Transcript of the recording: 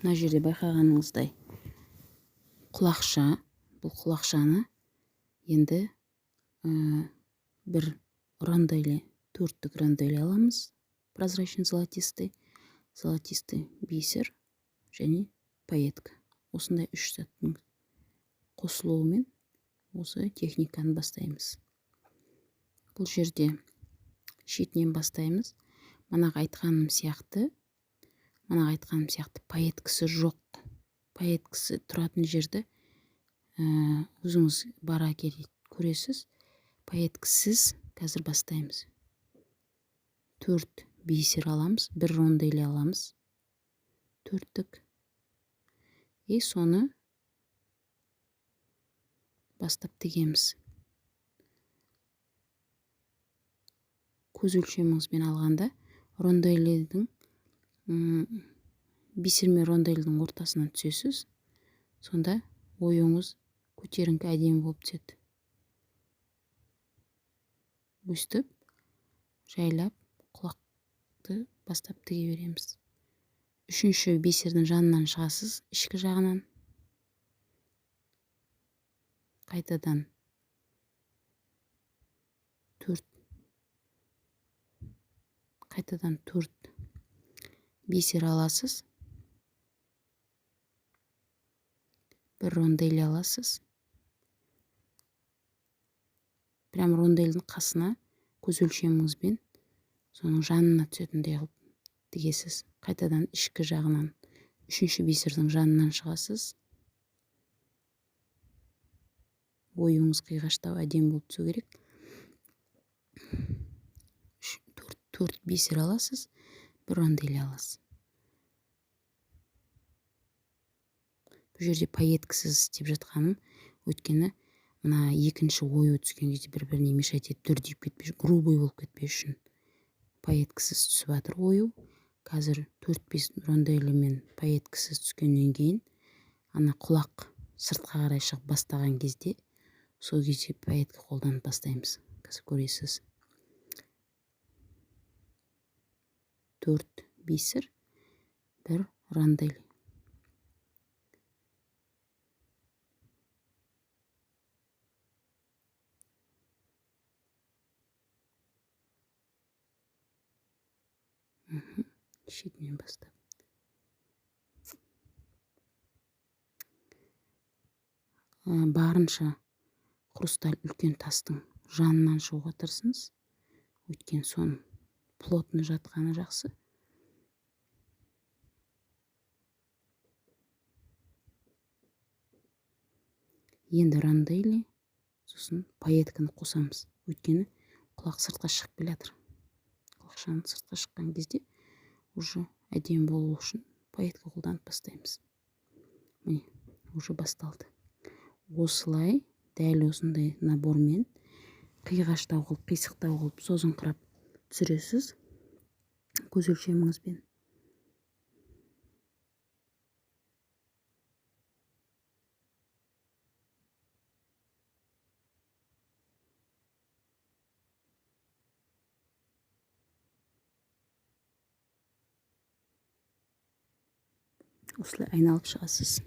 мына жерде байқағаныңыздай құлақша. Бұл құлақшаны енді бір рондель, төрттік рондель аламыз. Прозрачный золотистый бисер және пайетка. Осындай үш заттың қосылуымен осы техниканы бастаймыз. Бұл жерде шетінен бастаймыз. Манағы айтқаным сияқты пайеткасы жоқ. Пайеткасы тұратын жерді өзіңіз бара келіп көресіз. Пайеткасыз қазір бастаймыз. 4 бисер аламыз, бір рондель аламыз. Төрттік. Соны бастап тігеміз. Көз өлшеміңізбен алғанда рондельдің бисер мен рондельдің ортасына түсесіз. Сонда ойыңыз көтеріңкі әдемі болып түседі. Өстіп, жайлап құлақты бастап тіге береміз. Үшінші бисердің жанынан шығасыз, ішкі жағынан. Қайтадан 4 бисер аласыз. Бір рондель аласыз. Прям ронделдің қасына көз өлшеміңізбен соның жанына түсетіндей қылып тігесіз. Қайтадан ішкі жағынан үшінші бисердің жанынан шығасыз. Ойыңыз қиғаштау әдемі болып түсу керек. 4 бисер аласыз, бір рондель аласыз. Бұл жерде пайеткасыз істеп жатқаным, өйткені мына екінші ою түскен кезде бір-біріне мешать етіп дүрдиіп кетпей, грубый болып кетпей үшін пайеткасыз түсіп жатыр ою. Қазір 4-5 рондель мен пайеткасыз түскеннен кейін ана құлақ сыртқа қарай шығып бастаған кезде сол кезде пайетка қолданып бастаймыз. Қазір көресіз. 4 бисер, бір рондель. Шетінен бастап. Барынша хрусталь үлкен тастың жанынан шығуға тырысыңыз. Өйткені соның плотно жатқаны жақсы. Енді рондель, сосын пайетканы қосамыз. Өйткені құлақ сыртқа шығып келе жатыр. Құлақшаны сыртқа шыққан кезде уже әдемі болу үшін пайетка қолданып бастаймыз. Міне, уже басталды. Осылай, дәл осындай набормен қиғаштау қылып, қисықтау қылып, созыңқырап түсіресіз көз өлшеміңізбен. Осылай айналып шығасыз.